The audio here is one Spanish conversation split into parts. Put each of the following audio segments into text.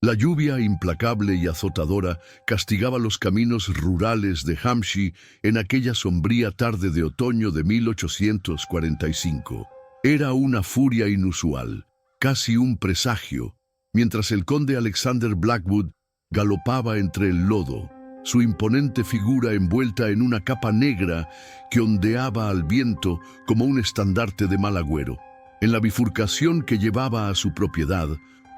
La lluvia implacable y azotadora castigaba los caminos rurales de Hampshire en aquella sombría tarde de otoño de 1845. Era una furia inusual, casi un presagio, mientras el conde Alexander Blackwood galopaba entre el lodo, su imponente figura envuelta en una capa negra que ondeaba al viento como un estandarte de mal agüero. En la bifurcación que llevaba a su propiedad,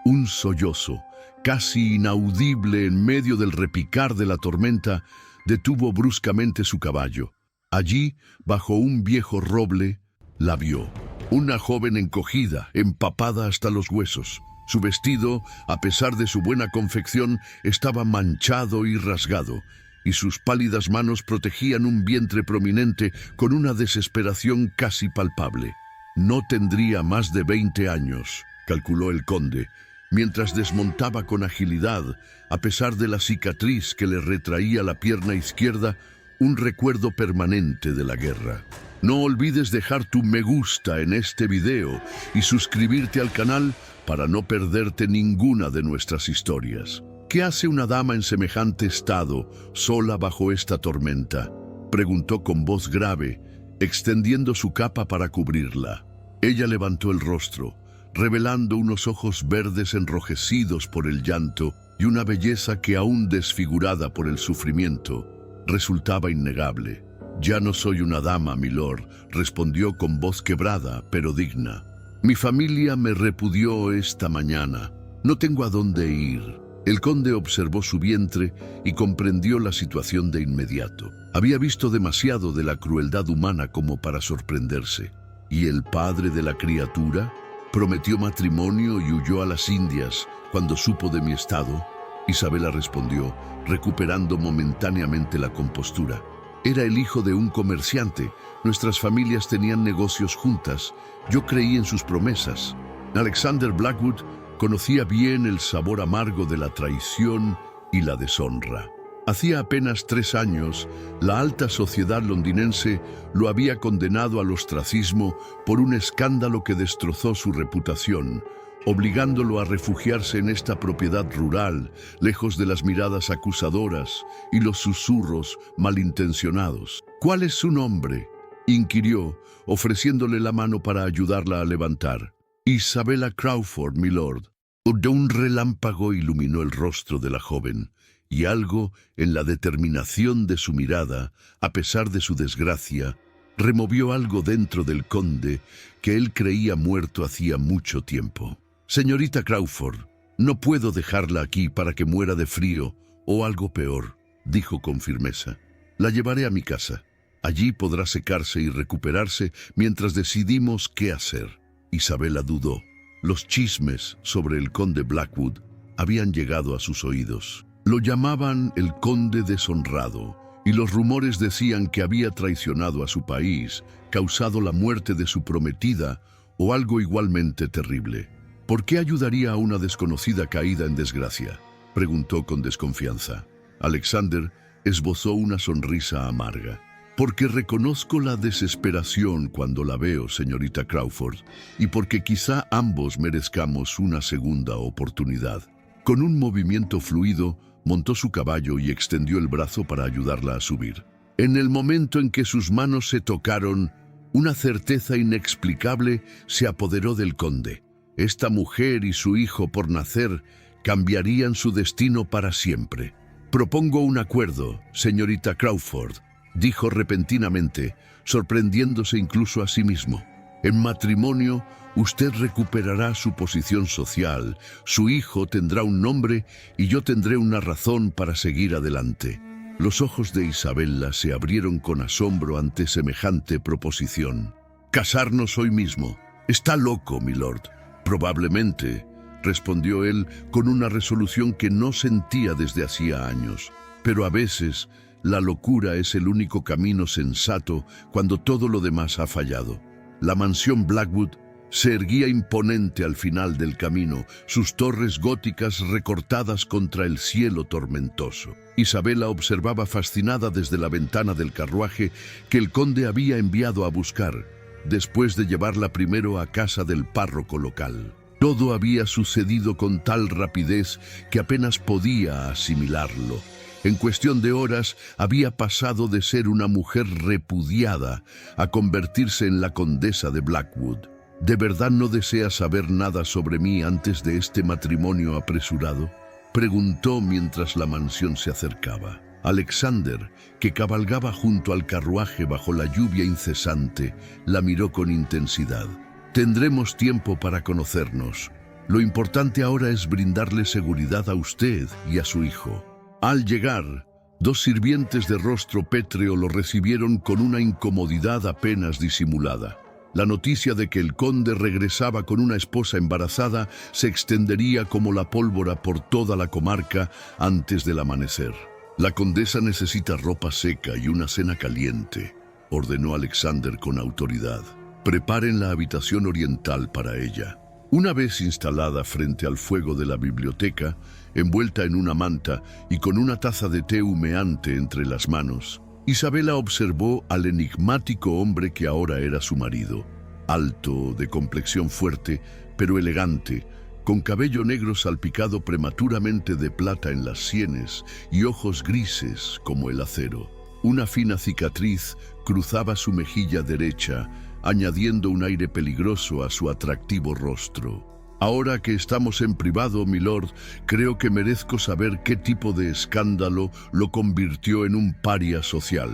un sollozo, casi inaudible en medio del repicar de la tormenta, detuvo bruscamente su caballo. Allí, bajo un viejo roble, la vio. Una joven encogida, empapada hasta los huesos. Su vestido, a pesar de su buena confección, estaba manchado y rasgado, y sus pálidas manos protegían un vientre prominente con una desesperación casi palpable. No tendría más de 20 años, calculó el conde, mientras desmontaba con agilidad, a pesar de la cicatriz que le retraía la pierna izquierda, un recuerdo permanente de la guerra. No olvides dejar tu me gusta en este video y suscribirte al canal para no perderte ninguna de nuestras historias. ¿Qué hace una dama en semejante estado, sola bajo esta tormenta?, preguntó con voz grave, extendiendo su capa para cubrirla. Ella levantó el rostro, revelando unos ojos verdes enrojecidos por el llanto y una belleza que, aún desfigurada por el sufrimiento, resultaba innegable. «Ya no soy una dama, milord», respondió con voz quebrada, pero digna. «Mi familia me repudió esta mañana. No tengo a dónde ir». El conde observó su vientre y comprendió la situación de inmediato. Había visto demasiado de la crueldad humana como para sorprenderse. ¿Y el padre de la criatura? Prometió matrimonio y huyó a las Indias cuando supo de mi estado. Isabela respondió, recuperando momentáneamente la compostura. Era el hijo de un comerciante. Nuestras familias tenían negocios juntas. Yo creí en sus promesas. Alexander Blackwood conocía bien el sabor amargo de la traición y la deshonra. Hacía apenas 3 años, la alta sociedad londinense lo había condenado al ostracismo por un escándalo que destrozó su reputación, obligándolo a refugiarse en esta propiedad rural, lejos de las miradas acusadoras y los susurros malintencionados. «¿Cuál es su nombre?», inquirió, ofreciéndole la mano para ayudarla a levantar. «Isabella Crawford, milord». De un relámpago iluminó el rostro de la joven, y algo en la determinación de su mirada, a pesar de su desgracia, removió algo dentro del conde que él creía muerto hacía mucho tiempo. «Señorita Crawford, no puedo dejarla aquí para que muera de frío o algo peor», dijo con firmeza. «La llevaré a mi casa. Allí podrá secarse y recuperarse mientras decidimos qué hacer». Isabela dudó. Los chismes sobre el conde Blackwood habían llegado a sus oídos. Lo llamaban el conde deshonrado, y los rumores decían que había traicionado a su país, causado la muerte de su prometida o algo igualmente terrible. «¿Por qué ayudaría a una desconocida caída en desgracia?», preguntó con desconfianza. Alexander esbozó una sonrisa amarga. «Porque reconozco la desesperación cuando la veo, señorita Crawford, y porque quizá ambos merezcamos una segunda oportunidad». Con un movimiento fluido, montó su caballo y extendió el brazo para ayudarla a subir. En el momento en que sus manos se tocaron, una certeza inexplicable se apoderó del conde. Esta mujer y su hijo por nacer cambiarían su destino para siempre. «Propongo un acuerdo, señorita Crawford», dijo repentinamente, sorprendiéndose incluso a sí mismo. «En matrimonio, usted recuperará su posición social, su hijo tendrá un nombre y yo tendré una razón para seguir adelante». Los ojos de Isabella se abrieron con asombro ante semejante proposición. «¿Casarnos hoy mismo? Está loco, milord». «Probablemente», respondió él con una resolución que no sentía desde hacía años. «Pero a veces la locura es el único camino sensato cuando todo lo demás ha fallado». La mansión Blackwood se erguía imponente al final del camino, sus torres góticas recortadas contra el cielo tormentoso. Isabella observaba fascinada desde la ventana del carruaje que el conde había enviado a buscar, después de llevarla primero a casa del párroco local. Todo había sucedido con tal rapidez que apenas podía asimilarlo. En cuestión de horas había pasado de ser una mujer repudiada a convertirse en la condesa de Blackwood. ¿De verdad no desea saber nada sobre mí antes de este matrimonio apresurado?, preguntó mientras la mansión se acercaba. Alexander, que cabalgaba junto al carruaje bajo la lluvia incesante, la miró con intensidad. Tendremos tiempo para conocernos. Lo importante ahora es brindarle seguridad a usted y a su hijo. Al llegar, dos sirvientes de rostro pétreo lo recibieron con una incomodidad apenas disimulada. La noticia de que el conde regresaba con una esposa embarazada se extendería como la pólvora por toda la comarca antes del amanecer. «La condesa necesita ropa seca y una cena caliente», ordenó Alexander con autoridad. «Preparen la habitación oriental para ella». Una vez instalada frente al fuego de la biblioteca, envuelta en una manta y con una taza de té humeante entre las manos, Isabela observó al enigmático hombre que ahora era su marido. Alto, de complexión fuerte, pero elegante, con cabello negro salpicado prematuramente de plata en las sienes y ojos grises como el acero. Una fina cicatriz cruzaba su mejilla derecha, añadiendo un aire peligroso a su atractivo rostro. «Ahora que estamos en privado, milord, creo que merezco saber qué tipo de escándalo lo convirtió en un paria social»,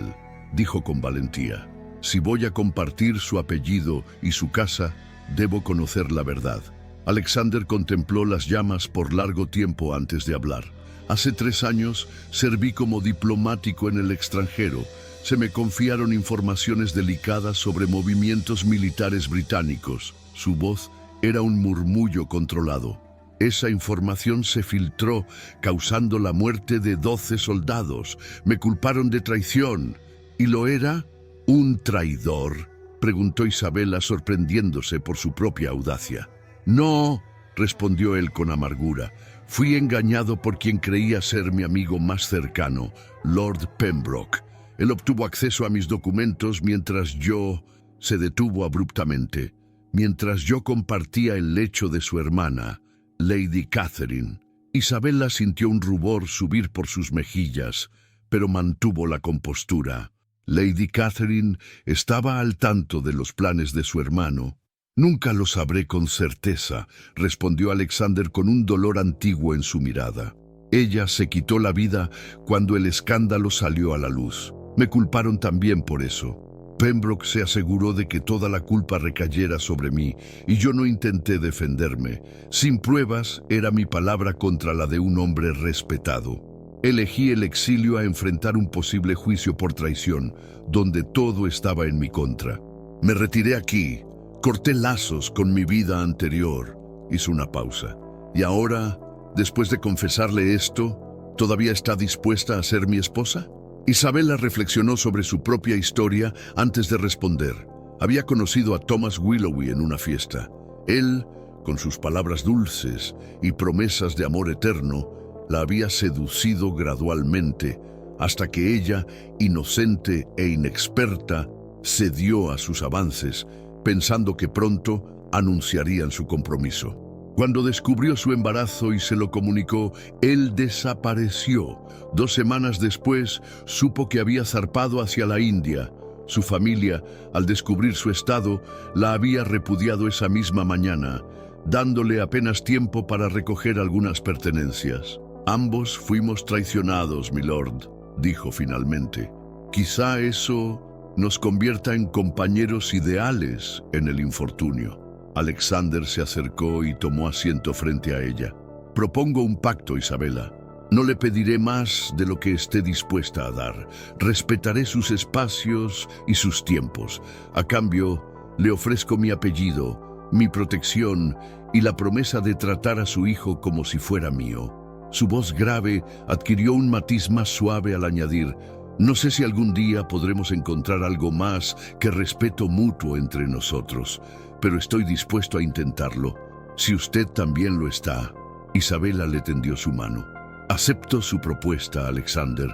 dijo con valentía. «Si voy a compartir su apellido y su casa, debo conocer la verdad». Alexander contempló las llamas por largo tiempo antes de hablar. «Hace 3 años serví como diplomático en el extranjero. Se me confiaron informaciones delicadas sobre movimientos militares británicos». Su voz era un murmullo controlado. «Esa información se filtró, causando la muerte de 12 soldados. Me culparon de traición». «¿Y lo era? ¿Un traidor?», preguntó Isabela, sorprendiéndose por su propia audacia. «No», respondió él con amargura. «Fui engañado por quien creía ser mi amigo más cercano, Lord Pembroke. Él obtuvo acceso a mis documentos mientras yo...» Se detuvo abruptamente. «Mientras yo compartía el lecho de su hermana, Lady Catherine». Isabela sintió un rubor subir por sus mejillas, pero mantuvo la compostura. Lady Catherine estaba al tanto de los planes de su hermano. «Nunca lo sabré con certeza», respondió Alexander con un dolor antiguo en su mirada. «Ella se quitó la vida cuando el escándalo salió a la luz. Me culparon también por eso. Pembroke se aseguró de que toda la culpa recayera sobre mí, y yo no intenté defenderme. Sin pruebas, era mi palabra contra la de un hombre respetado. Elegí el exilio a enfrentar un posible juicio por traición, donde todo estaba en mi contra. Me retiré aquí, corté lazos con mi vida anterior». Hizo una pausa. «Y ahora, después de confesarle esto, ¿todavía está dispuesta a ser mi esposa?». Isabela reflexionó sobre su propia historia antes de responder. Había conocido a Thomas Willoughby en una fiesta. Él, con sus palabras dulces y promesas de amor eterno, la había seducido gradualmente, hasta que ella, inocente e inexperta, cedió a sus avances, pensando que pronto anunciarían su compromiso. Cuando descubrió su embarazo y se lo comunicó, él desapareció. 2 semanas después, supo que había zarpado hacia la India. Su familia, al descubrir su estado, la había repudiado esa misma mañana, dándole apenas tiempo para recoger algunas pertenencias. «Ambos fuimos traicionados, milord», dijo finalmente. «Quizá eso nos convierta en compañeros ideales en el infortunio». Alexander se acercó y tomó asiento frente a ella. «Propongo un pacto, Isabela. No le pediré más de lo que esté dispuesta a dar. Respetaré sus espacios y sus tiempos. A cambio, le ofrezco mi apellido, mi protección y la promesa de tratar a su hijo como si fuera mío». Su voz grave adquirió un matiz más suave al añadir: «No sé si algún día podremos encontrar algo más que respeto mutuo entre nosotros, pero estoy dispuesto a intentarlo, si usted también lo está». Isabela le tendió su mano. «Acepto su propuesta, Alexander.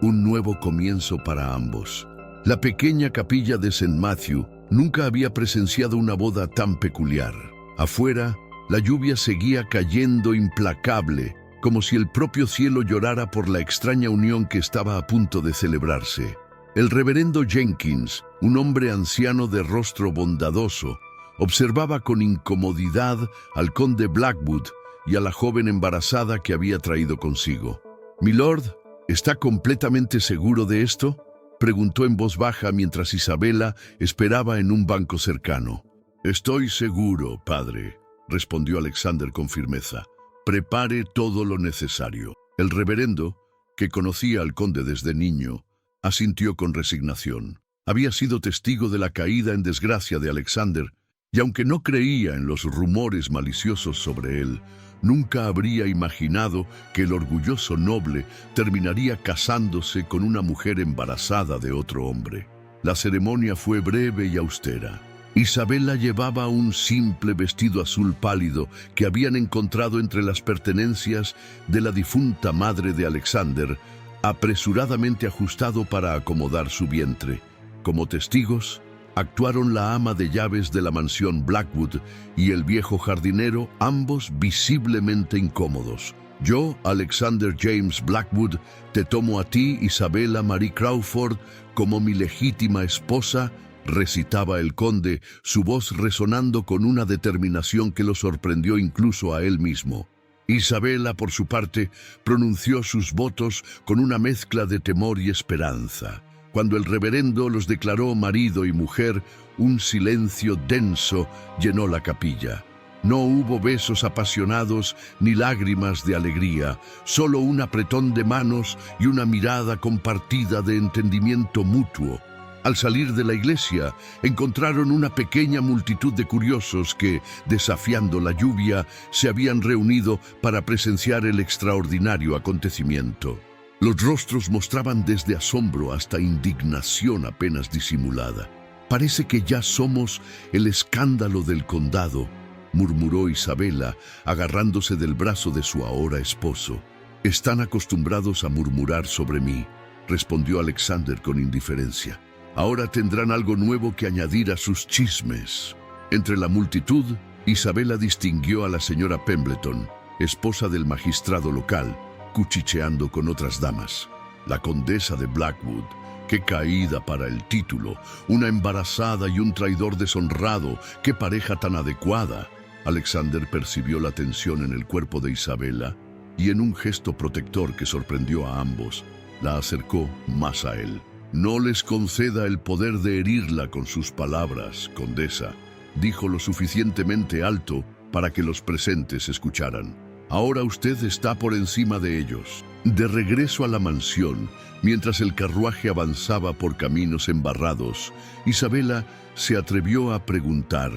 Un nuevo comienzo para ambos». La pequeña capilla de St. Matthew nunca había presenciado una boda tan peculiar. Afuera, La lluvia seguía cayendo implacable, como si el propio cielo llorara por la extraña unión que estaba a punto de celebrarse. El reverendo Jenkins, un hombre anciano de rostro bondadoso, observaba con incomodidad al conde Blackwood y a la joven embarazada que había traído consigo. «Milord, ¿está completamente seguro de esto?», preguntó en voz baja mientras Isabela esperaba en un banco cercano. «Estoy seguro, padre», respondió Alexander con firmeza. «Prepare todo lo necesario». El reverendo, que conocía al conde desde niño, asintió con resignación. Había sido testigo de la caída en desgracia de Alexander, y aunque no creía en los rumores maliciosos sobre él, nunca habría imaginado que el orgulloso noble terminaría casándose con una mujer embarazada de otro hombre. La ceremonia fue breve y austera. Isabela llevaba un simple vestido azul pálido que habían encontrado entre las pertenencias de la difunta madre de Alexander, apresuradamente ajustado para acomodar su vientre. Como testigos, actuaron la ama de llaves de la mansión Blackwood y el viejo jardinero, ambos visiblemente incómodos. «Yo, Alexander James Blackwood, te tomo a ti, Isabela Marie Crawford, como mi legítima esposa», recitaba el conde, su voz resonando con una determinación que lo sorprendió incluso a él mismo. Isabela, por su parte, pronunció sus votos con una mezcla de temor y esperanza. Cuando el reverendo los declaró marido y mujer, un silencio denso llenó la capilla. No hubo besos apasionados ni lágrimas de alegría, solo un apretón de manos y una mirada compartida de entendimiento mutuo. Al salir de la iglesia, encontraron una pequeña multitud de curiosos que, desafiando la lluvia, se habían reunido para presenciar el extraordinario acontecimiento. Los rostros mostraban desde asombro hasta indignación apenas disimulada. «Parece que ya somos el escándalo del condado», murmuró Isabela, agarrándose del brazo de su ahora esposo. «Están acostumbrados a murmurar sobre mí», respondió Alexander con indiferencia. «Ahora tendrán algo nuevo que añadir a sus chismes». Entre la multitud, Isabela distinguió a la señora Pembleton, esposa del magistrado local, cuchicheando con otras damas. La condesa de Blackwood, qué caída para el título, una embarazada y un traidor deshonrado, qué pareja tan adecuada. Alexander percibió la tensión en el cuerpo de Isabela y en un gesto protector que sorprendió a ambos, la acercó más a él. «No les conceda el poder de herirla con sus palabras, condesa», dijo lo suficientemente alto para que los presentes escucharan. «Ahora usted está por encima de ellos». De regreso a la mansión, mientras el carruaje avanzaba por caminos embarrados, Isabela se atrevió a preguntar: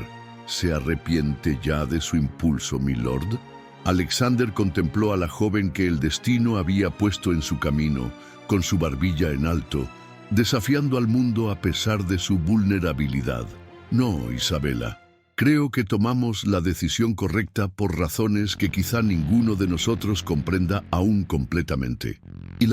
«¿Se arrepiente ya de su impulso, milord?». Alexander contempló a la joven que el destino había puesto en su camino, con su barbilla en alto, desafiando al mundo a pesar de su vulnerabilidad. «No, Isabela. Creo que tomamos la decisión correcta por razones que quizá ninguno de nosotros comprenda aún completamente». Y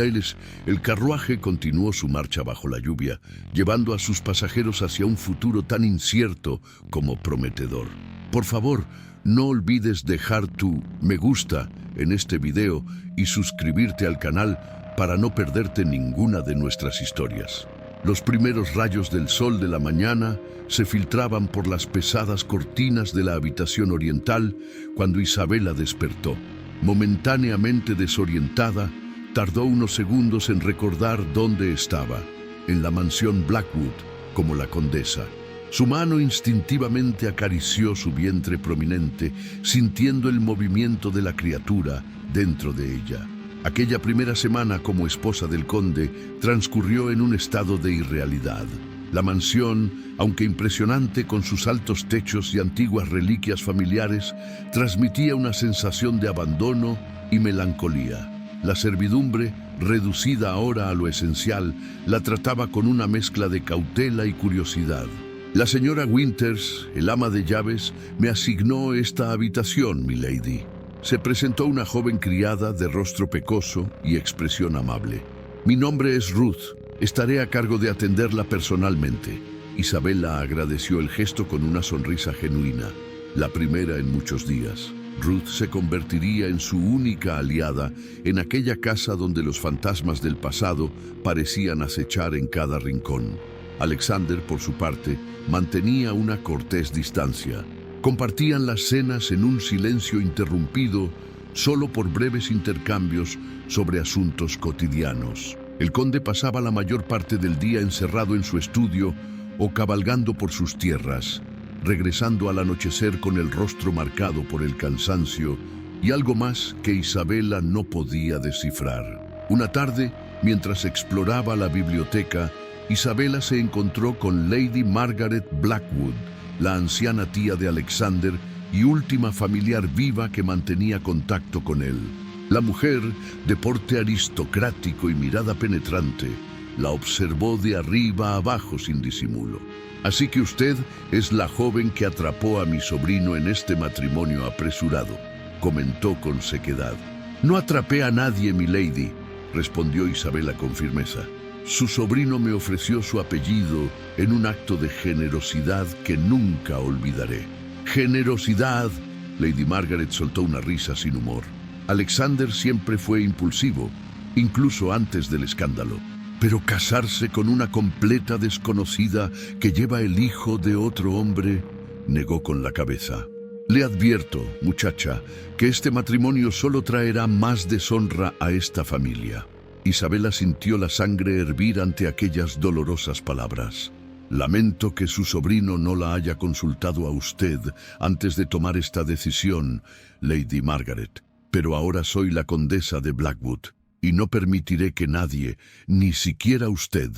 el carruaje continuó su marcha bajo la lluvia, llevando a sus pasajeros hacia un futuro tan incierto como prometedor. Por favor, no olvides dejar tu me gusta en este video y suscribirte al canal para no perderte ninguna de nuestras historias. Los primeros rayos del sol de la mañana se filtraban por las pesadas cortinas de la habitación oriental cuando Isabela despertó. Momentáneamente desorientada, tardó unos segundos en recordar dónde estaba, en la mansión Blackwood, como la condesa. Su mano instintivamente acarició su vientre prominente, sintiendo el movimiento de la criatura dentro de ella. Aquella primera semana como esposa del conde transcurrió en un estado de irrealidad. La mansión, aunque impresionante con sus altos techos y antiguas reliquias familiares, transmitía una sensación de abandono y melancolía. La servidumbre, reducida ahora a lo esencial, la trataba con una mezcla de cautela y curiosidad. «La señora Winters, el ama de llaves, me asignó esta habitación, milady». Se presentó una joven criada de rostro pecoso y expresión amable. «Mi nombre es Ruth. Estaré a cargo de atenderla personalmente». Isabela agradeció el gesto con una sonrisa genuina. la primera en muchos días. Ruth se convertiría en su única aliada en aquella casa donde los fantasmas del pasado parecían acechar en cada rincón. Alexander, por su parte, mantenía una cortés distancia. Compartían las cenas en un silencio interrumpido solo por breves intercambios sobre asuntos cotidianos. El conde pasaba la mayor parte del día encerrado en su estudio o cabalgando por sus tierras, regresando al anochecer con el rostro marcado por el cansancio y algo más que Isabella no podía descifrar. Una tarde, mientras exploraba la biblioteca, Isabella se encontró con Lady Margaret Blackwood, la anciana tía de Alexander y última familiar viva que mantenía contacto con él. La mujer, de porte aristocrático y mirada penetrante, la observó de arriba a abajo sin disimulo. «Así que usted es la joven que atrapó a mi sobrino en este matrimonio apresurado», comentó con sequedad. «No atrapé a nadie, milady», respondió Isabella con firmeza. «Su sobrino me ofreció su apellido en un acto de generosidad que nunca olvidaré». «¡Generosidad!», Lady Margaret soltó una risa sin humor. Alexander siempre fue impulsivo, incluso antes del escándalo. Pero casarse con una completa desconocida que lleva el hijo de otro hombre, negó con la cabeza. «Le advierto, muchacha, que este matrimonio solo traerá más deshonra a esta familia». Isabella sintió la sangre hervir ante aquellas dolorosas palabras. «Lamento que su sobrino no la haya consultado a usted antes de tomar esta decisión, Lady Margaret, pero ahora soy la condesa de Blackwood y no permitiré que nadie, ni siquiera usted,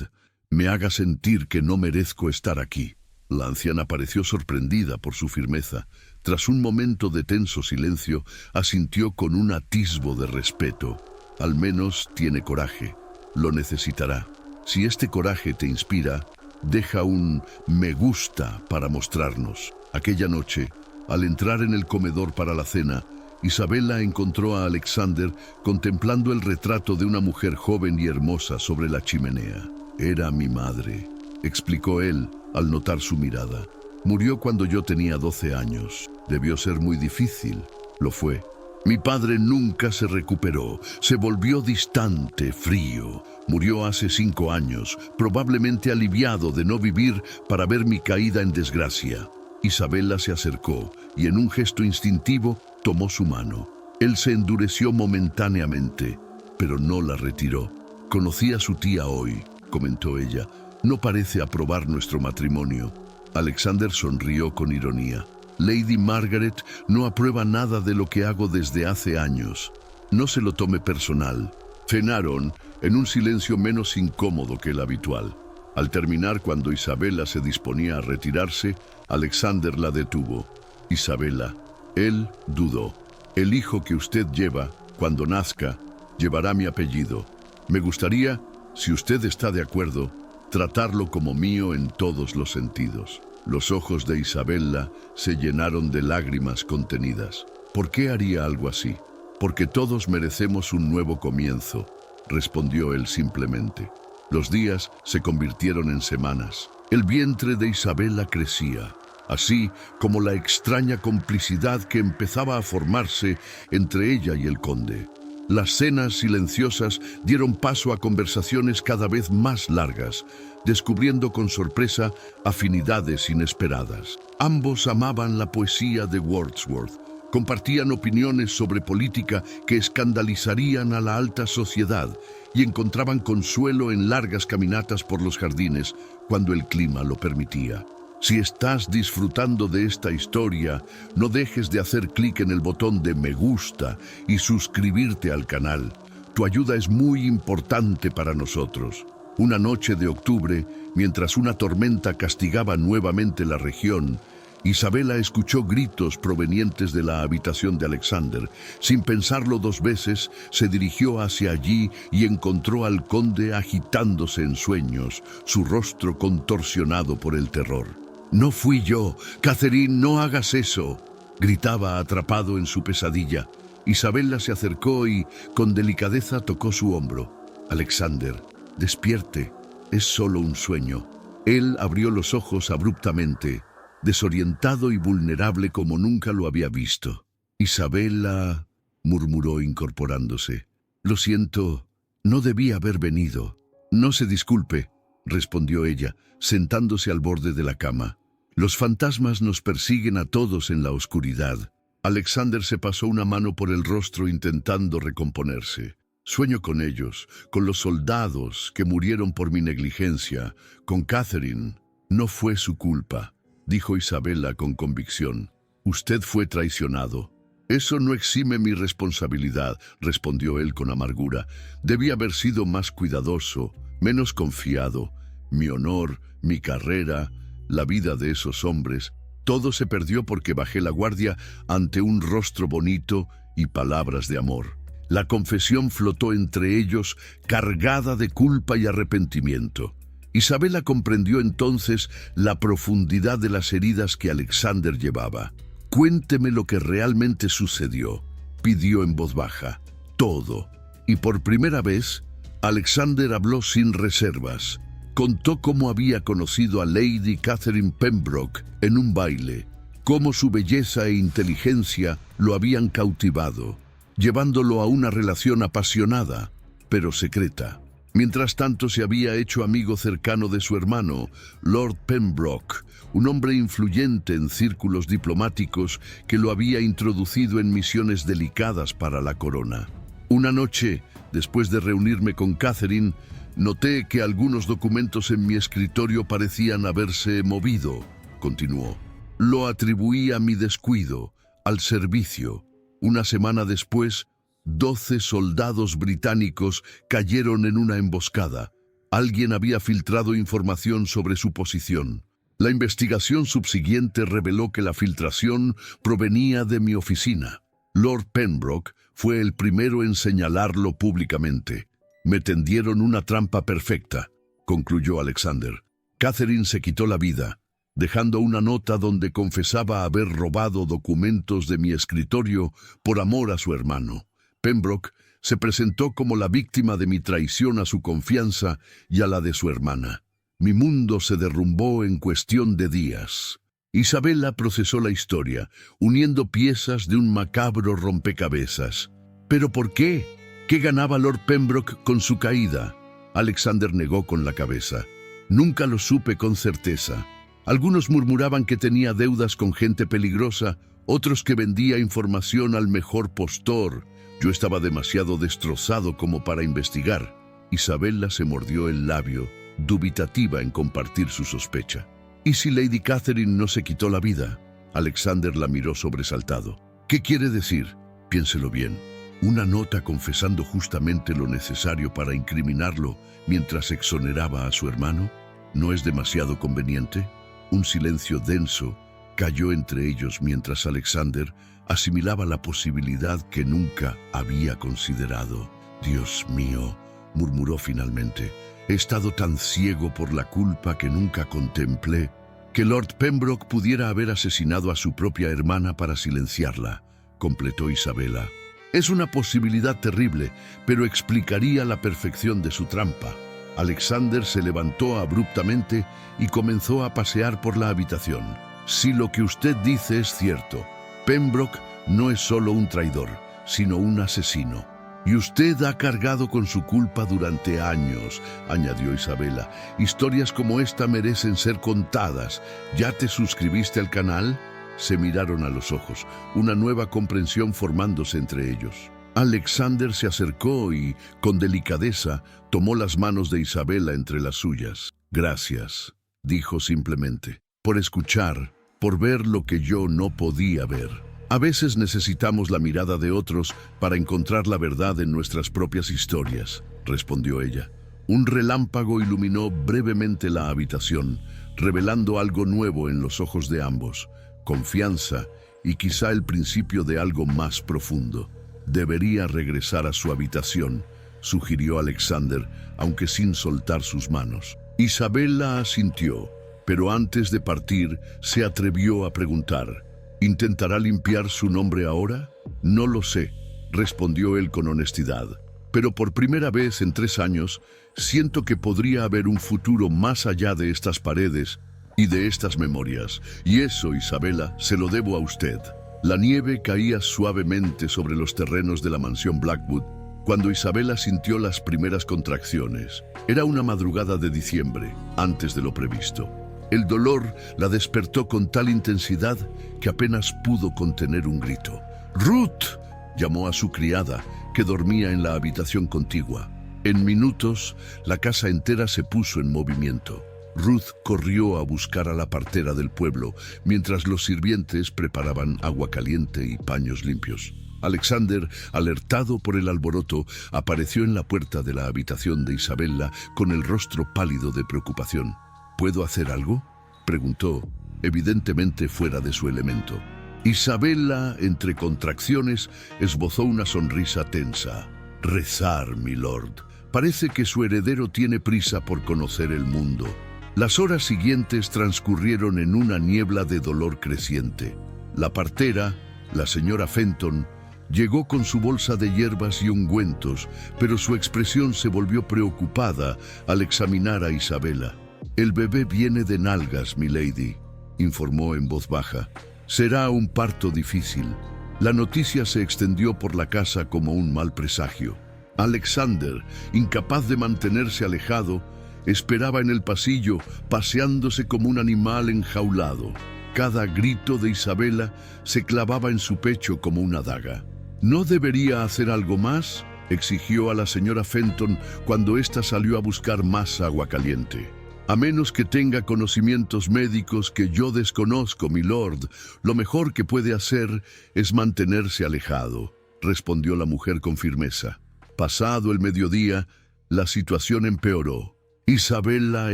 me haga sentir que no merezco estar aquí». La anciana pareció sorprendida por su firmeza. Tras un momento de tenso silencio, asintió con un atisbo de respeto. «Al menos tiene coraje. Lo necesitará. Si este coraje te inspira, deja un me gusta para mostrarnos». Aquella noche, al entrar en el comedor para la cena, Isabella encontró a Alexander contemplando el retrato de una mujer joven y hermosa sobre la chimenea. «Era mi madre», explicó él al notar su mirada. «Murió cuando yo tenía 12 años. Debió ser muy difícil. Lo fue. Mi padre nunca se recuperó. Se volvió distante, frío. Murió hace 5 años, probablemente aliviado de no vivir para ver mi caída en desgracia». Isabella se acercó y en un gesto instintivo tomó su mano. Él se endureció momentáneamente, pero no la retiró. «Conocí a su tía hoy», comentó ella. «No parece aprobar nuestro matrimonio». Alexander sonrió con ironía. «Lady Margaret no aprueba nada de lo que hago desde hace años. No se lo tome personal». Cenaron en un silencio menos incómodo que el habitual. Al terminar, cuando Isabella se disponía a retirarse, Alexander la detuvo. «Isabella», él dudó, «el hijo que usted lleva, cuando nazca, llevará mi apellido. Me gustaría, si usted está de acuerdo, tratarlo como mío en todos los sentidos». Los ojos de Isabella se llenaron de lágrimas contenidas. «¿Por qué haría algo así?» «Porque todos merecemos un nuevo comienzo», respondió él simplemente. Los días se convirtieron en semanas. El vientre de Isabella crecía, así como la extraña complicidad que empezaba a formarse entre ella y el conde. Las cenas silenciosas dieron paso a conversaciones cada vez más largas, descubriendo con sorpresa afinidades inesperadas. Ambos amaban la poesía de Wordsworth, compartían opiniones sobre política que escandalizarían a la alta sociedad y encontraban consuelo en largas caminatas por los jardines cuando el clima lo permitía. Si estás disfrutando de esta historia, no dejes de hacer clic en el botón de me gusta y suscribirte al canal. Tu ayuda es muy importante para nosotros. Una noche de octubre, mientras una tormenta castigaba nuevamente la región, Isabella escuchó gritos provenientes de la habitación de Alexander. Sin pensarlo 2 veces, se dirigió hacia allí y encontró al conde agitándose en sueños, su rostro contorsionado por el terror. «No fui yo, Catherine, no hagas eso», gritaba atrapado en su pesadilla. Isabella se acercó y, con delicadeza, tocó su hombro. «Alexander, despierte, es solo un sueño». Él abrió los ojos abruptamente. desorientado y vulnerable como nunca lo había visto. Isabela, murmuró incorporándose. Lo siento, no debí haber venido. No se disculpe, respondió ella, sentándose al borde de la cama. Los fantasmas nos persiguen a todos en la oscuridad. Alexander se pasó una mano por el rostro intentando recomponerse. Sueño con ellos, con los soldados que murieron por mi negligencia, con Catherine. No fue su culpa, dijo Isabela con convicción. Usted fue traicionado. Eso no exime mi responsabilidad, respondió él con amargura. Debí haber sido más cuidadoso, menos confiado. Mi honor, mi carrera, la vida de esos hombres, todo se perdió porque bajé la guardia ante un rostro bonito y palabras de amor. La confesión flotó entre ellos, cargada de culpa y arrepentimiento. Isabela comprendió entonces la profundidad de las heridas que Alexander llevaba. «Cuénteme lo que realmente sucedió», pidió en voz baja. «Todo». Y por primera vez, Alexander habló sin reservas. Contó cómo había conocido a Lady Catherine Pembroke en un baile, cómo su belleza e inteligencia lo habían cautivado, llevándolo a una relación apasionada, pero secreta. Mientras tanto se había hecho amigo cercano de su hermano, Lord Pembroke, un hombre influyente en círculos diplomáticos que lo había introducido en misiones delicadas para la corona. Una noche, después de reunirme con Catherine, noté que algunos documentos en mi escritorio parecían haberse movido, continuó. Lo atribuí a mi descuido, al servicio. Una semana después, 12 soldados británicos cayeron en una emboscada. Alguien había filtrado información sobre su posición. La investigación subsiguiente reveló que la filtración provenía de mi oficina. Lord Pembroke fue el primero en señalarlo públicamente. Me tendieron una trampa perfecta, concluyó Alexander. Catherine se quitó la vida, dejando una nota donde confesaba haber robado documentos de mi escritorio por amor a su hermano. Pembroke se presentó como la víctima de mi traición a su confianza y a la de su hermana. Mi mundo se derrumbó en cuestión de días. Isabela procesó la historia, uniendo piezas de un macabro rompecabezas. ¿Pero por qué? ¿Qué ganaba Lord Pembroke con su caída? Alexander negó con la cabeza. Nunca lo supe con certeza. Algunos murmuraban que tenía deudas con gente peligrosa, otros que vendía información al mejor postor. Yo estaba demasiado destrozado como para investigar. Isabela se mordió el labio, dubitativa en compartir su sospecha. ¿Y si Lady Catherine no se quitó la vida? Alexander la miró sobresaltado. ¿Qué quiere decir? Piénselo bien. Una nota confesando justamente lo necesario para incriminarlo mientras exoneraba a su hermano. ¿No es demasiado conveniente? Un silencio denso cayó entre ellos mientras Alexander asimilaba la posibilidad que nunca había considerado. Dios mío, murmuró finalmente, he estado tan ciego por la culpa que nunca contemplé que Lord Pembroke pudiera haber asesinado a su propia hermana para silenciarla, completó Isabela. Es una posibilidad terrible, pero explicaría la perfección de su trampa. Alexander se levantó abruptamente y comenzó a pasear por la habitación. Si lo que usted dice es cierto, Pembroke no es solo un traidor, sino un asesino. Y usted ha cargado con su culpa durante años, añadió Isabela. Historias como esta merecen ser contadas. ¿Ya te suscribiste al canal? Se miraron a los ojos, una nueva comprensión formándose entre ellos. Alexander se acercó y, con delicadeza, tomó las manos de Isabela entre las suyas. Gracias, dijo simplemente, por escuchar, por ver lo que yo no podía ver. A veces necesitamos la mirada de otros para encontrar la verdad en nuestras propias historias, respondió ella. Un relámpago iluminó brevemente la habitación, revelando algo nuevo en los ojos de ambos, confianza y quizá el principio de algo más profundo. Debería regresar a su habitación, sugirió Alexander, aunque sin soltar sus manos. Isabela asintió, pero antes de partir se atrevió a preguntar, ¿intentará limpiar su nombre ahora? No lo sé, respondió él con honestidad, pero por primera vez en 3 años siento que podría haber un futuro más allá de estas paredes y de estas memorias. Y eso, Isabela, se lo debo a usted. La nieve caía suavemente sobre los terrenos de la mansión Blackwood cuando Isabela sintió las primeras contracciones. Era una madrugada de diciembre, antes de lo previsto. El dolor la despertó con tal intensidad que apenas pudo contener un grito. «¡Ruth!», llamó a su criada, que dormía en la habitación contigua. En minutos, la casa entera se puso en movimiento. Ruth corrió a buscar a la partera del pueblo, mientras los sirvientes preparaban agua caliente y paños limpios. Alexander, alertado por el alboroto, apareció en la puerta de la habitación de Isabella con el rostro pálido de preocupación. «¿Puedo hacer algo?», preguntó, evidentemente fuera de su elemento. Isabella, entre contracciones, esbozó una sonrisa tensa. «Rezar, milord. Parece que su heredero tiene prisa por conocer el mundo». Las horas siguientes transcurrieron en una niebla de dolor creciente. La partera, la señora Fenton, llegó con su bolsa de hierbas y ungüentos, pero su expresión se volvió preocupada al examinar a Isabella. «El bebé viene de nalgas, milady», informó en voz baja. «Será un parto difícil». La noticia se extendió por la casa como un mal presagio. Alexander, incapaz de mantenerse alejado, esperaba en el pasillo, paseándose como un animal enjaulado. Cada grito de Isabella se clavaba en su pecho como una daga. «¿No debería hacer algo más?», exigió a la señora Fenton cuando ésta salió a buscar más agua caliente. «A menos que tenga conocimientos médicos que yo desconozco, milord, lo mejor que puede hacer es mantenerse alejado», respondió la mujer con firmeza. Pasado el mediodía, la situación empeoró. Isabella,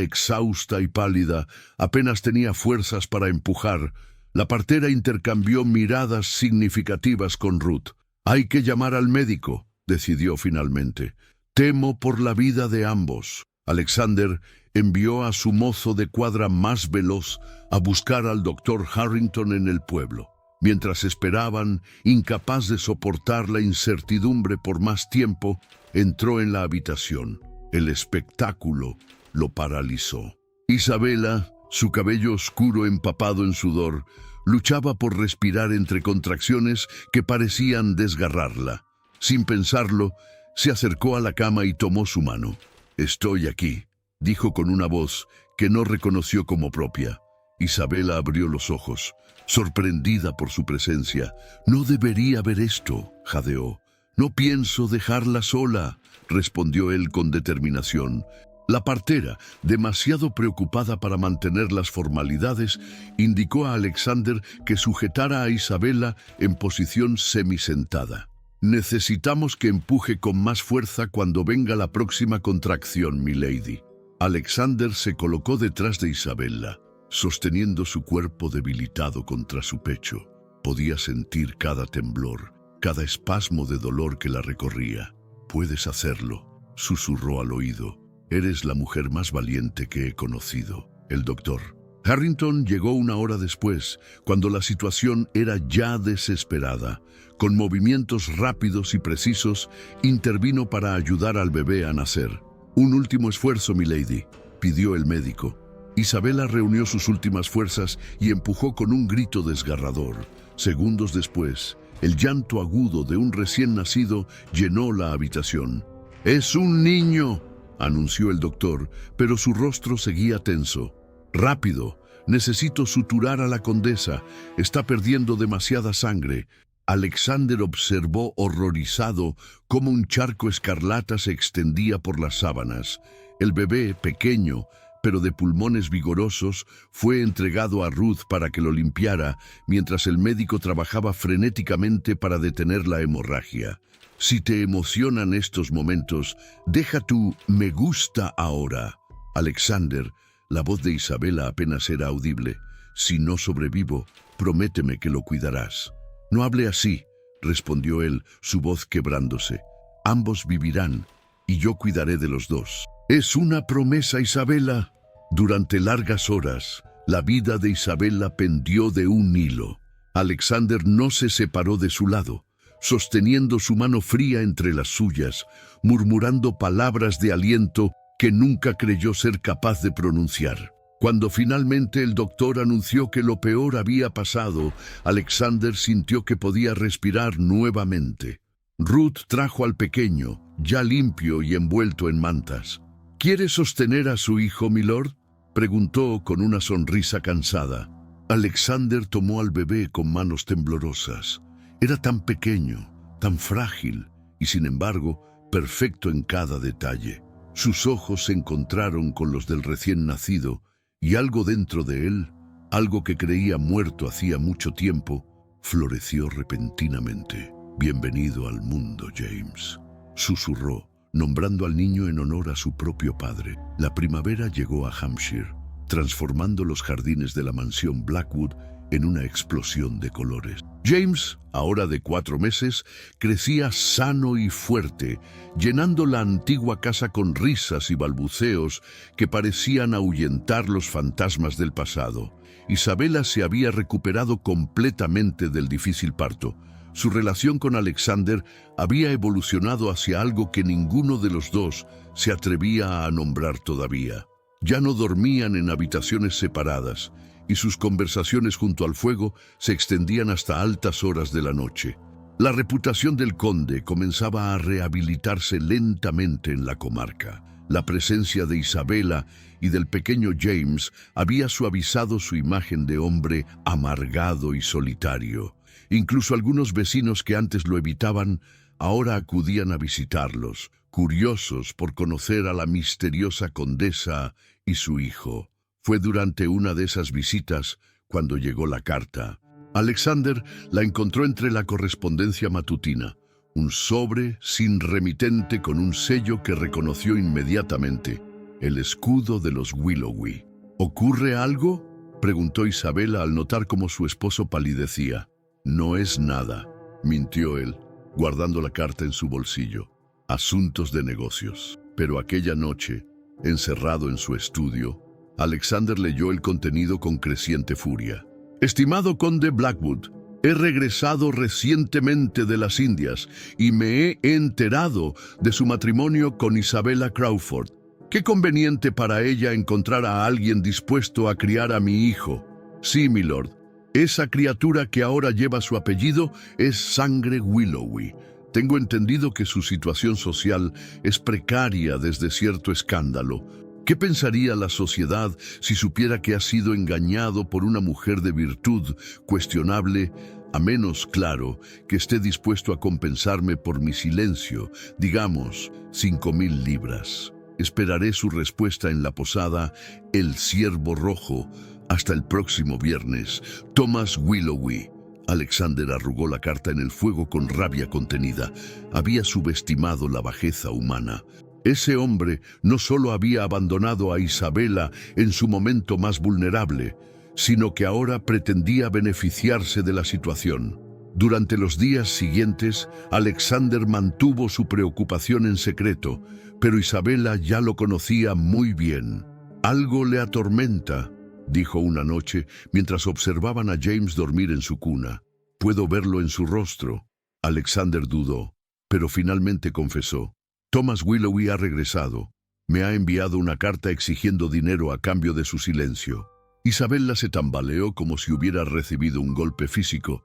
exhausta y pálida, apenas tenía fuerzas para empujar. La partera intercambió miradas significativas con Ruth. «Hay que llamar al médico», decidió finalmente. «Temo por la vida de ambos». Alexander envió a su mozo de cuadra más veloz a buscar al doctor Harrington en el pueblo. Mientras esperaban, incapaz de soportar la incertidumbre por más tiempo, entró en la habitación. El espectáculo lo paralizó. Isabella, su cabello oscuro empapado en sudor, luchaba por respirar entre contracciones que parecían desgarrarla. Sin pensarlo, se acercó a la cama y tomó su mano. «Estoy aquí», dijo con una voz que no reconoció como propia. Isabella abrió los ojos, sorprendida por su presencia. «No debería ver esto», jadeó. «No pienso dejarla sola», respondió él con determinación. La partera, demasiado preocupada para mantener las formalidades, indicó a Alexander que sujetara a Isabella en posición semisentada. «Necesitamos que empuje con más fuerza cuando venga la próxima contracción, milady». Alexander se colocó detrás de Isabella, sosteniendo su cuerpo debilitado contra su pecho. Podía sentir cada temblor, cada espasmo de dolor que la recorría. «Puedes hacerlo», susurró al oído. «Eres la mujer más valiente que he conocido». El doctor Harrington llegó una hora después, cuando la situación era ya desesperada. Con movimientos rápidos y precisos, intervino para ayudar al bebé a nacer. «Un último esfuerzo, milady», pidió el médico. Isabella reunió sus últimas fuerzas y empujó con un grito desgarrador. Segundos después, el llanto agudo de un recién nacido llenó la habitación. «Es un niño», anunció el doctor, pero su rostro seguía tenso. «Rápido, necesito suturar a la condesa. Está perdiendo demasiada sangre». Alexander observó horrorizado cómo un charco escarlata se extendía por las sábanas. El bebé, pequeño, pero de pulmones vigorosos, fue entregado a Ruth para que lo limpiara, mientras el médico trabajaba frenéticamente para detener la hemorragia. Si te emocionan estos momentos, deja tu «me gusta ahora». «Alexander», la voz de Isabella apenas era audible. «Si no sobrevivo, prométeme que lo cuidarás». «No hable así», respondió él, su voz quebrándose. «Ambos vivirán, y yo cuidaré de los dos». «Es una promesa, Isabella». Durante largas horas, la vida de Isabella pendió de un hilo. Alexander no se separó de su lado, sosteniendo su mano fría entre las suyas, murmurando palabras de aliento que nunca creyó ser capaz de pronunciar. Cuando finalmente el doctor anunció que lo peor había pasado, Alexander sintió que podía respirar nuevamente. Ruth trajo al pequeño, ya limpio y envuelto en mantas. ¿Quiere sostener a su hijo, milord?, preguntó con una sonrisa cansada. Alexander tomó al bebé con manos temblorosas. Era tan pequeño, tan frágil y, sin embargo, perfecto en cada detalle. Sus ojos se encontraron con los del recién nacido y algo dentro de él, algo que creía muerto hacía mucho tiempo, floreció repentinamente. «Bienvenido al mundo, James», susurró, nombrando al niño en honor a su propio padre. La primavera llegó a Hampshire, transformando los jardines de la mansión Blackwood en una explosión de colores. James, ahora de 4 meses, crecía sano y fuerte, llenando la antigua casa con risas y balbuceos que parecían ahuyentar los fantasmas del pasado. Isabella se había recuperado completamente del difícil parto. Su relación con Alexander había evolucionado hacia algo que ninguno de los dos se atrevía a nombrar todavía. Ya no dormían en habitaciones separadas, y sus conversaciones junto al fuego se extendían hasta altas horas de la noche. La reputación del conde comenzaba a rehabilitarse lentamente en la comarca. La presencia de Isabella y del pequeño James había suavizado su imagen de hombre amargado y solitario. Incluso algunos vecinos que antes lo evitaban, ahora acudían a visitarlos, curiosos por conocer a la misteriosa condesa y su hijo. Fue durante una de esas visitas cuando llegó la carta. Alexander la encontró entre la correspondencia matutina, un sobre sin remitente con un sello que reconoció inmediatamente, el escudo de los Willowy. ¿Ocurre algo?, preguntó Isabella al notar cómo su esposo palidecía. «No es nada», mintió él, guardando la carta en su bolsillo. «Asuntos de negocios». Pero aquella noche, encerrado en su estudio, Alexander leyó el contenido con creciente furia. «Estimado conde Blackwood, he regresado recientemente de las Indias y me he enterado de su matrimonio con Isabella Crawford. Qué conveniente para ella encontrar a alguien dispuesto a criar a mi hijo. Sí, milord, esa criatura que ahora lleva su apellido es sangre Willowy. Tengo entendido que su situación social es precaria desde cierto escándalo. ¿Qué pensaría la sociedad si supiera que ha sido engañado por una mujer de virtud cuestionable, a menos, claro, que esté dispuesto a compensarme por mi silencio, digamos, 5.000 libras? Esperaré su respuesta en la posada El Ciervo Rojo hasta el próximo viernes. Thomas Willowy». Alexander arrugó la carta en el fuego con rabia contenida. Había subestimado la bajeza humana. Ese hombre no solo había abandonado a Isabella en su momento más vulnerable, sino que ahora pretendía beneficiarse de la situación. Durante los días siguientes, Alexander mantuvo su preocupación en secreto, pero Isabella ya lo conocía muy bien. «Algo le atormenta», dijo una noche mientras observaban a James dormir en su cuna. «Puedo verlo en su rostro». Alexander dudó, pero finalmente confesó. «Thomas Willowy ha regresado. Me ha enviado una carta exigiendo dinero a cambio de su silencio». Isabella se tambaleó como si hubiera recibido un golpe físico.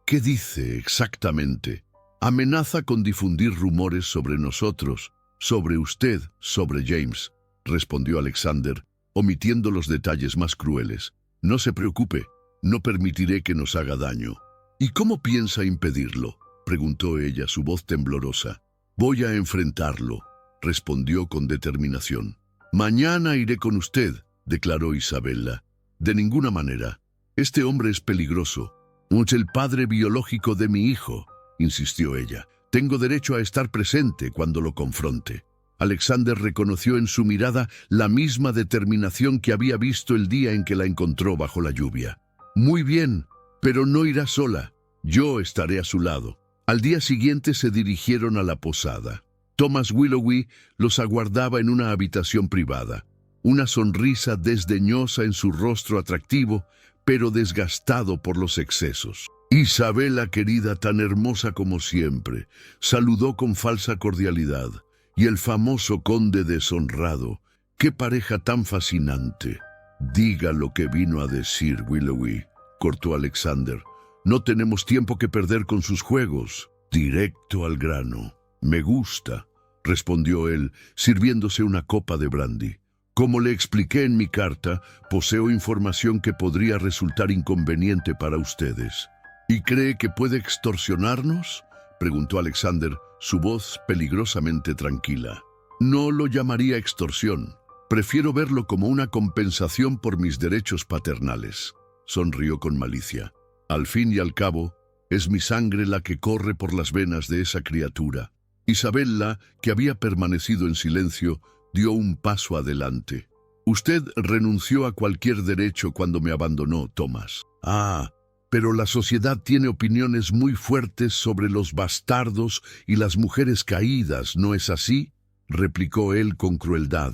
¿Qué dice exactamente?» «Amenaza con difundir rumores sobre nosotros, sobre usted, sobre James», respondió Alexander, omitiendo los detalles más crueles. «No se preocupe, no permitiré que nos haga daño». «¿Y cómo piensa impedirlo?», preguntó ella, su voz temblorosa. «Voy a enfrentarlo», respondió con determinación. «Mañana iré con usted», declaró Isabella. «De ninguna manera. Este hombre es peligroso. Es el padre biológico de mi hijo», insistió ella. «Tengo derecho a estar presente cuando lo confronte». Alexander reconoció en su mirada la misma determinación que había visto el día en que la encontró bajo la lluvia. «Muy bien, pero no irá sola. Yo estaré a su lado». Al día siguiente se dirigieron a la posada. Thomas Willowy los aguardaba en una habitación privada, una sonrisa desdeñosa en su rostro atractivo, pero desgastado por los excesos. «Isabella, querida, tan hermosa como siempre», saludó con falsa cordialidad. «Y el famoso conde deshonrado, qué pareja tan fascinante». Diga lo que vino a decir, Willowy, cortó Alexander. No tenemos tiempo que perder con sus juegos. Directo al grano. Me gusta, respondió él, sirviéndose una copa de brandy. Como le expliqué en mi carta, poseo información que podría resultar inconveniente para ustedes. ¿Y cree que puede extorsionarnos?, preguntó Alexander, su voz peligrosamente tranquila. No lo llamaría extorsión. Prefiero verlo como una compensación por mis derechos paternales. Sonrió con malicia. Al fin y al cabo, es mi sangre la que corre por las venas de esa criatura. Isabella, que había permanecido en silencio, dio un paso adelante. Usted renunció a cualquier derecho cuando me abandonó, Thomas. Pero la sociedad tiene opiniones muy fuertes sobre los bastardos y las mujeres caídas, ¿no es así?, replicó él con crueldad.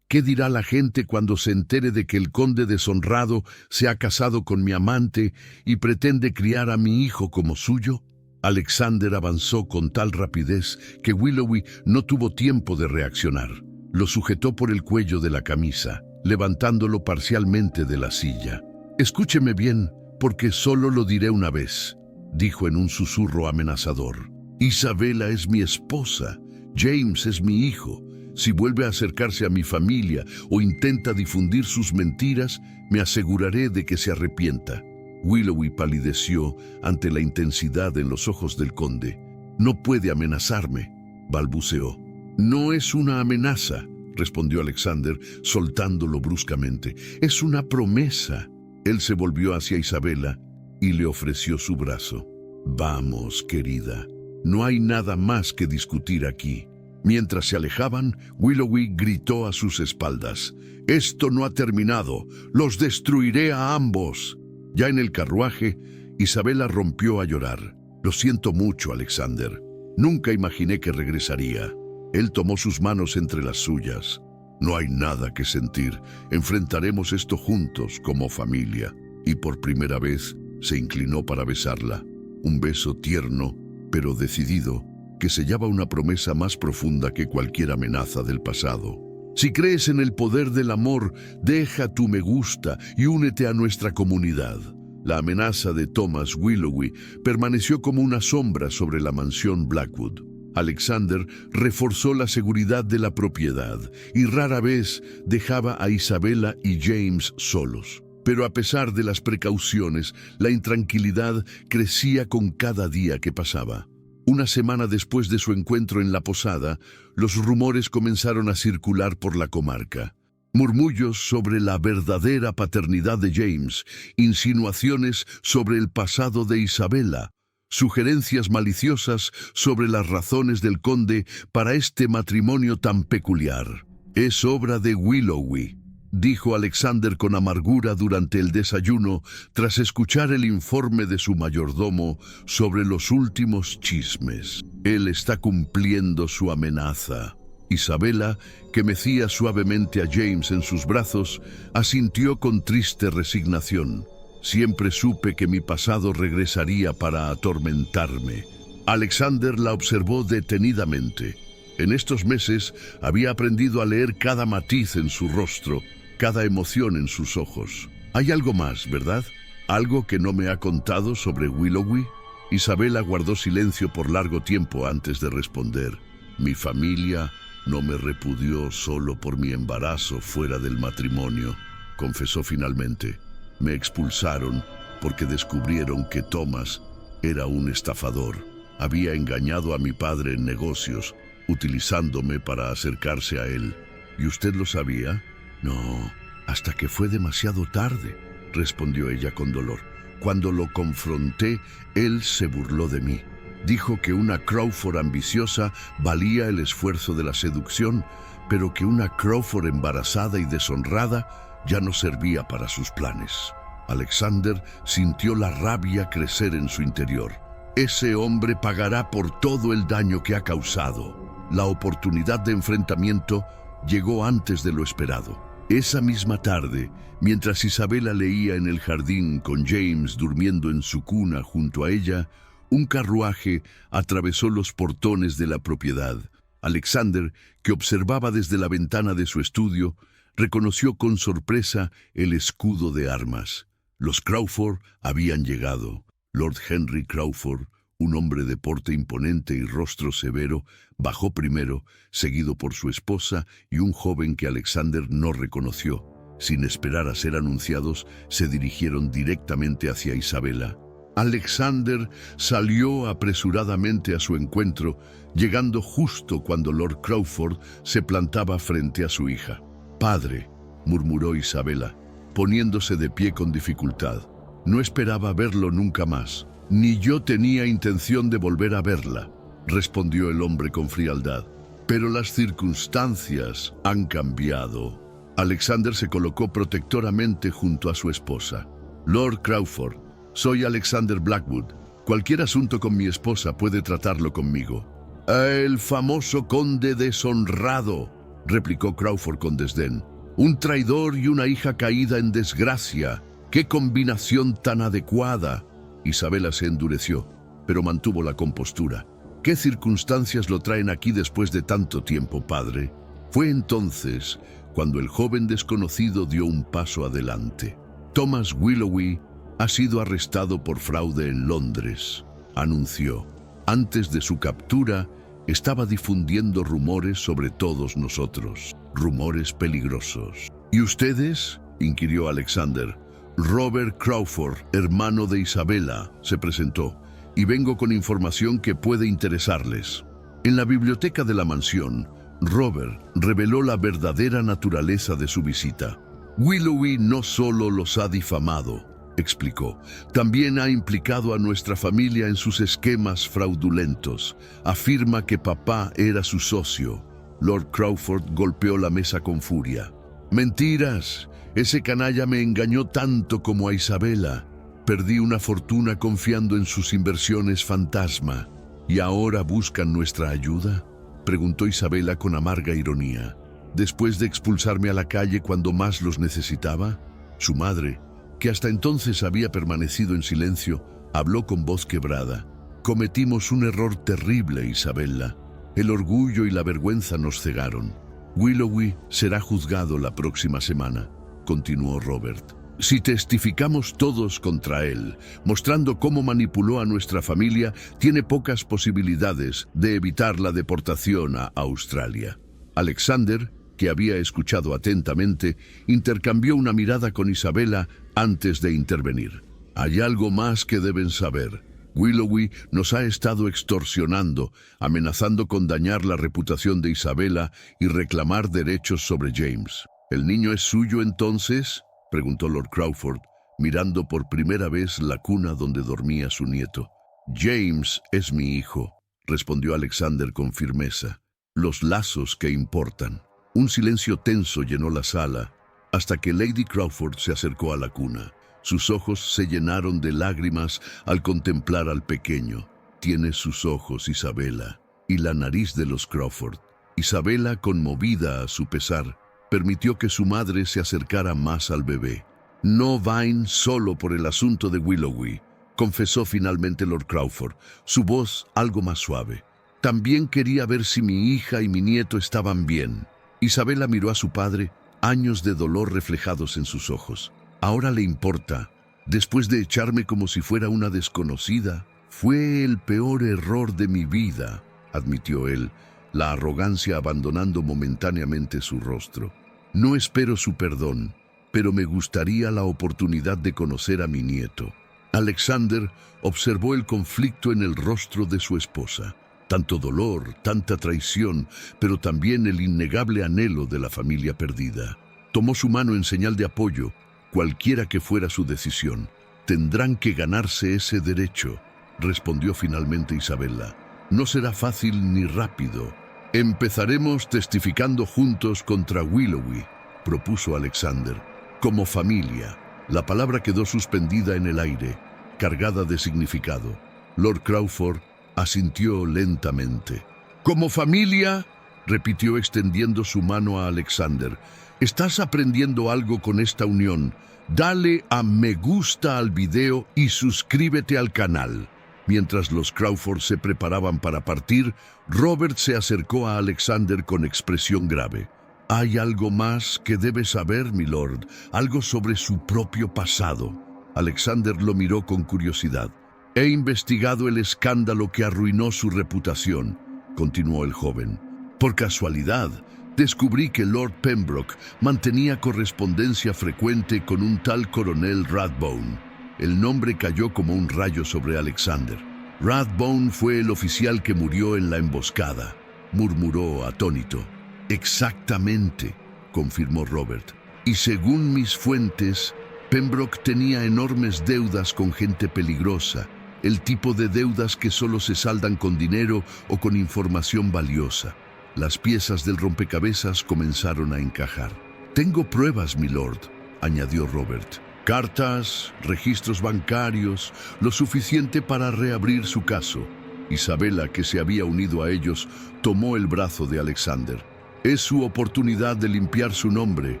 ¿Qué dirá la gente cuando se entere de que el conde deshonrado se ha casado con mi amante y pretende criar a mi hijo como suyo? Alexander avanzó con tal rapidez que Willowy no tuvo tiempo de reaccionar. Lo sujetó por el cuello de la camisa, levantándolo parcialmente de la silla. Escúcheme bien, porque solo lo diré una vez, dijo en un susurro amenazador. Isabella es mi esposa, James es mi hijo. Si vuelve a acercarse a mi familia o intenta difundir sus mentiras, me aseguraré de que se arrepienta. Willowy palideció ante la intensidad en los ojos del conde. No puede amenazarme, balbuceó. No es una amenaza, respondió Alexander, soltándolo bruscamente. Es una promesa. Él se volvió hacia Isabella y le ofreció su brazo. Vamos, querida, no hay nada más que discutir aquí. Mientras se alejaban, Willowy gritó a sus espaldas. «Esto no ha terminado. Los destruiré a ambos». Ya en el carruaje, Isabella rompió a llorar. «Lo siento mucho, Alexander. Nunca imaginé que regresaría». Él tomó sus manos entre las suyas. «No hay nada que sentir. Enfrentaremos esto juntos como familia». Y por primera vez se inclinó para besarla. Un beso tierno, pero decidido, que sellaba una promesa más profunda que cualquier amenaza del pasado. Si crees en el poder del amor, deja tu me gusta y únete a nuestra comunidad. La amenaza de Thomas Willowy permaneció como una sombra sobre la mansión Blackwood. Alexander reforzó la seguridad de la propiedad y rara vez dejaba a Isabella y James solos. Pero a pesar de las precauciones, la intranquilidad crecía con cada día que pasaba. Una semana después de su encuentro en la posada, los rumores comenzaron a circular por la comarca. Murmullos sobre la verdadera paternidad de James, insinuaciones sobre el pasado de Isabella, sugerencias maliciosas sobre las razones del conde para este matrimonio tan peculiar. «Es obra de Willowy», dijo Alexander con amargura durante el desayuno tras escuchar el informe de su mayordomo sobre los últimos chismes. Él está cumpliendo su amenaza. Isabella, que mecía suavemente a James en sus brazos, asintió con triste resignación. Siempre supe que mi pasado regresaría para atormentarme. Alexander la observó detenidamente. En estos meses había aprendido a leer cada matiz en su rostro, cada emoción en sus ojos. Hay algo más, ¿verdad? ¿Algo que no me ha contado sobre Willowy? Isabella guardó silencio por largo tiempo antes de responder. Mi familia no me repudió solo por mi embarazo fuera del matrimonio, confesó finalmente. Me expulsaron porque descubrieron que Thomas era un estafador. Había engañado a mi padre en negocios, utilizándome para acercarse a él. ¿Y usted lo sabía? No, hasta que fue demasiado tarde, respondió ella con dolor. Cuando lo confronté, él se burló de mí. Dijo que una Crawford ambiciosa valía el esfuerzo de la seducción, pero que una Crawford embarazada y deshonrada ya no servía para sus planes. Alexander sintió la rabia crecer en su interior. Ese hombre pagará por todo el daño que ha causado. La oportunidad de enfrentamiento llegó antes de lo esperado. Esa misma tarde, mientras Isabella leía en el jardín con James durmiendo en su cuna junto a ella, un carruaje atravesó los portones de la propiedad. Alexander, que observaba desde la ventana de su estudio, reconoció con sorpresa el escudo de armas. Los Crawford habían llegado. Lord Henry Crawford, un hombre de porte imponente y rostro severo, bajó primero, seguido por su esposa y un joven que Alexander no reconoció. Sin esperar a ser anunciados, se dirigieron directamente hacia Isabela. Alexander salió apresuradamente a su encuentro, llegando justo cuando Lord Crawford se plantaba frente a su hija. «Padre», murmuró Isabela, poniéndose de pie con dificultad. «No esperaba verlo nunca más. Ni yo tenía intención de volver a verla», respondió el hombre con frialdad. «Pero las circunstancias han cambiado». Alexander se colocó protectoramente junto a su esposa. «Lord Crawford, soy Alexander Blackwood. Cualquier asunto con mi esposa puede tratarlo conmigo». «El famoso conde deshonrado», replicó Crawford con desdén. «Un traidor y una hija caída en desgracia. ¡Qué combinación tan adecuada!». Isabela se endureció, pero mantuvo la compostura. «¿Qué circunstancias lo traen aquí después de tanto tiempo, padre?». Fue entonces cuando el joven desconocido dio un paso adelante. «Thomas Willoughby ha sido arrestado por fraude en Londres», anunció. Antes de su captura, estaba difundiendo rumores sobre todos nosotros, rumores peligrosos. «¿Y ustedes?», inquirió Alexander. «Robert Crawford, hermano de Isabela», se presentó, «y vengo con información que puede interesarles». En la biblioteca de la mansión, Robert reveló la verdadera naturaleza de su visita. «Willoughby no solo los ha difamado», explicó, «también ha implicado a nuestra familia en sus esquemas fraudulentos. Afirma que papá era su socio». Lord Crawford golpeó la mesa con furia. «Mentiras. Ese canalla me engañó tanto como a Isabela. Perdí una fortuna confiando en sus inversiones fantasma. ¿Y ahora buscan nuestra ayuda?», preguntó Isabela con amarga ironía. «Después de expulsarme a la calle cuando más los necesitaba». Su madre, que hasta entonces había permanecido en silencio, habló con voz quebrada. «Cometimos un error terrible, Isabela. El orgullo y la vergüenza nos cegaron. Willoughby será juzgado la próxima semana», continuó Robert. «Si testificamos todos contra él, mostrando cómo manipuló a nuestra familia, tiene pocas posibilidades de evitar la deportación a Australia». Alexander, que había escuchado atentamente, intercambió una mirada con Isabela antes de intervenir. «Hay algo más que deben saber. Willoughby nos ha estado extorsionando, amenazando con dañar la reputación de Isabela y reclamar derechos sobre James». «¿El niño es suyo entonces?», preguntó Lord Crawford, mirando por primera vez la cuna donde dormía su nieto. «James es mi hijo», respondió Alexander con firmeza. «Los lazos que importan». Un silencio tenso llenó la sala, hasta que Lady Crawford se acercó a la cuna. Sus ojos se llenaron de lágrimas al contemplar al pequeño. «Tiene sus ojos, Isabela, y la nariz de los Crawford». Isabela, conmovida a su pesar, permitió que su madre se acercara más al bebé. «No vain solo por el asunto de Willoughby», confesó finalmente Lord Crawford, su voz algo más suave. «También quería ver si mi hija y mi nieto estaban bien». Isabela miró a su padre, años de dolor reflejados en sus ojos. «Ahora le importa. Después de echarme como si fuera una desconocida, fue el peor error de mi vida», admitió él, la arrogancia abandonando momentáneamente su rostro. «No espero su perdón, pero me gustaría la oportunidad de conocer a mi nieto». Alexander observó el conflicto en el rostro de su esposa. Tanto dolor, tanta traición, pero también el innegable anhelo de la familia perdida. Tomó su mano en señal de apoyo, cualquiera que fuera su decisión. «Tendrán que ganarse ese derecho», respondió finalmente Isabela. «No será fácil ni rápido. Empezaremos testificando juntos contra Willoughby», propuso Alexander. «Como familia». La palabra quedó suspendida en el aire, cargada de significado. Lord Crawford asintió lentamente. «¿Como familia?», repitió extendiendo su mano a Alexander. «Estás aprendiendo algo con esta unión. Dale a me gusta al video y suscríbete al canal». Mientras los Crawford se preparaban para partir, Robert se acercó a Alexander con expresión grave. Hay algo más que debe saber, milord, algo sobre su propio pasado. Alexander lo miró con curiosidad. He investigado el escándalo que arruinó su reputación, continuó el joven. Por casualidad, descubrí que Lord Pembroke mantenía correspondencia frecuente con un tal coronel Rathbone. El nombre cayó como un rayo sobre Alexander. Rathbone fue el oficial que murió en la emboscada, murmuró atónito. Exactamente, confirmó Robert. Y según mis fuentes, Pembroke tenía enormes deudas con gente peligrosa, el tipo de deudas que solo se saldan con dinero o con información valiosa. Las piezas del rompecabezas comenzaron a encajar. Tengo pruebas, milord, añadió Robert. Cartas, registros bancarios, lo suficiente para reabrir su caso. Isabela, que se había unido a ellos, tomó el brazo de Alexander. Es su oportunidad de limpiar su nombre.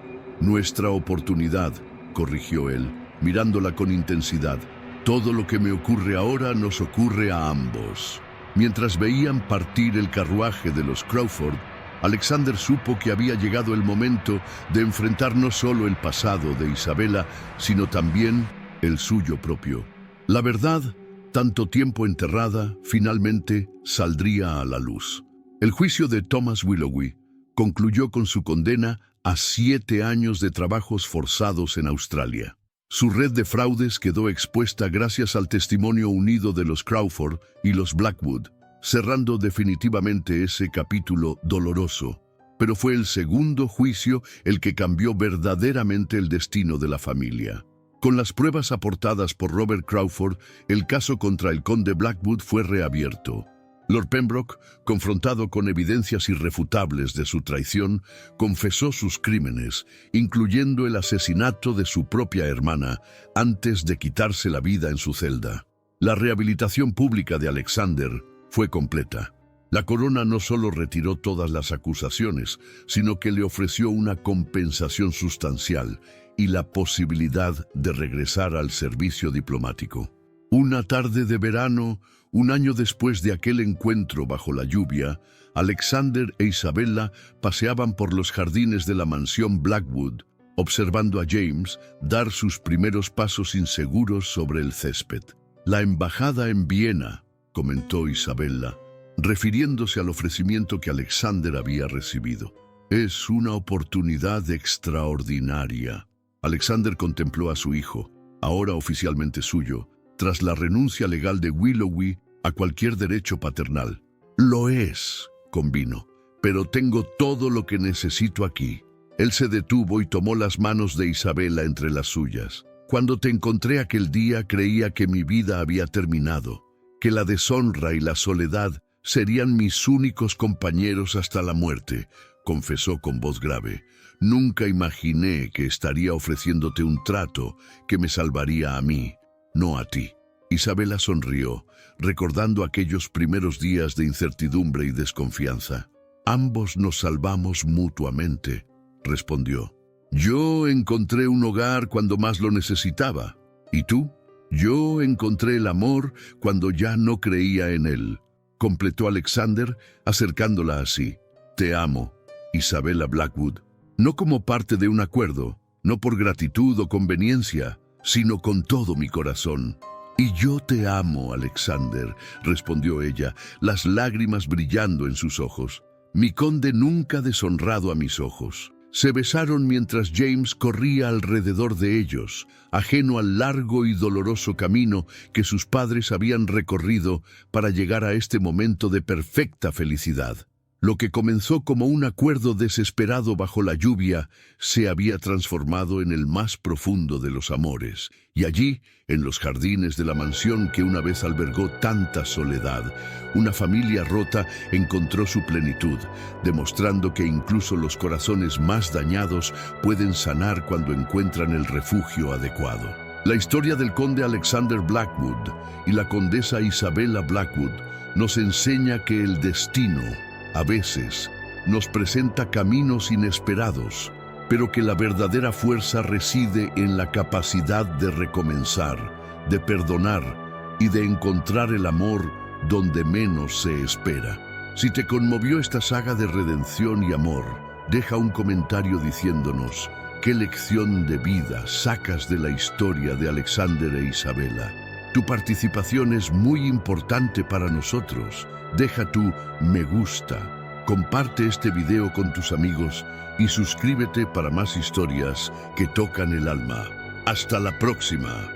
Nuestra oportunidad, corrigió él, mirándola con intensidad. Todo lo que me ocurre ahora nos ocurre a ambos. Mientras veían partir el carruaje de los Crawford, Alexander supo que había llegado el momento de enfrentar no solo el pasado de Isabela, sino también el suyo propio. La verdad, tanto tiempo enterrada, finalmente saldría a la luz. El juicio de Thomas Willoughby concluyó con su condena a 7 años de trabajos forzados en Australia. Su red de fraudes quedó expuesta gracias al testimonio unido de los Crawford y los Blackwood, cerrando definitivamente ese capítulo doloroso. Pero fue el segundo juicio el que cambió verdaderamente el destino de la familia. Con las pruebas aportadas por Robert Crawford, el caso contra el conde Blackwood fue reabierto. Lord Pembroke, confrontado con evidencias irrefutables de su traición, confesó sus crímenes, incluyendo el asesinato de su propia hermana, antes de quitarse la vida en su celda. La rehabilitación pública de Alexander fue completa. La corona no solo retiró todas las acusaciones, sino que le ofreció una compensación sustancial y la posibilidad de regresar al servicio diplomático. Una tarde de verano, un año después de aquel encuentro bajo la lluvia, Alexander e Isabella paseaban por los jardines de la mansión Blackwood, observando a James dar sus primeros pasos inseguros sobre el césped. La embajada en Viena, comentó Isabella, refiriéndose al ofrecimiento que Alexander había recibido. Es una oportunidad extraordinaria. Alexander contempló a su hijo, ahora oficialmente suyo, tras la renuncia legal de Willoughby a cualquier derecho paternal. Lo es, convino, pero tengo todo lo que necesito aquí. Él se detuvo y tomó las manos de Isabella entre las suyas. Cuando te encontré aquel día creía que mi vida había terminado, que la deshonra y la soledad serían mis únicos compañeros hasta la muerte, confesó con voz grave. Nunca imaginé que estaría ofreciéndote un trato que me salvaría a mí, no a ti. Isabella sonrió, recordando aquellos primeros días de incertidumbre y desconfianza. Ambos nos salvamos mutuamente, respondió. Yo encontré un hogar cuando más lo necesitaba. ¿Y tú? Yo encontré el amor cuando ya no creía en él, completó Alexander, acercándola así. Te amo, Isabella Blackwood, no como parte de un acuerdo, no por gratitud o conveniencia, sino con todo mi corazón. Y yo te amo, Alexander, respondió ella, las lágrimas brillando en sus ojos. Mi conde nunca ha deshonrado a mis ojos. Se besaron mientras James corría alrededor de ellos, ajeno al largo y doloroso camino que sus padres habían recorrido para llegar a este momento de perfecta felicidad. Lo que comenzó como un acuerdo desesperado bajo la lluvia se había transformado en el más profundo de los amores. Y allí, en los jardines de la mansión que una vez albergó tanta soledad, una familia rota encontró su plenitud, demostrando que incluso los corazones más dañados pueden sanar cuando encuentran el refugio adecuado. La historia del conde Alexander Blackwood y la condesa Isabella Blackwood nos enseña que el destino, a veces, nos presenta caminos inesperados, pero que la verdadera fuerza reside en la capacidad de recomenzar, de perdonar y de encontrar el amor donde menos se espera. Si te conmovió esta saga de redención y amor, Deja un comentario diciéndonos qué lección de vida sacas de la historia de Alexander e Isabela. Tu participación es muy importante para nosotros. Deja tu me gusta, comparte este video con tus amigos y suscríbete para más historias que tocan el alma. Hasta la próxima.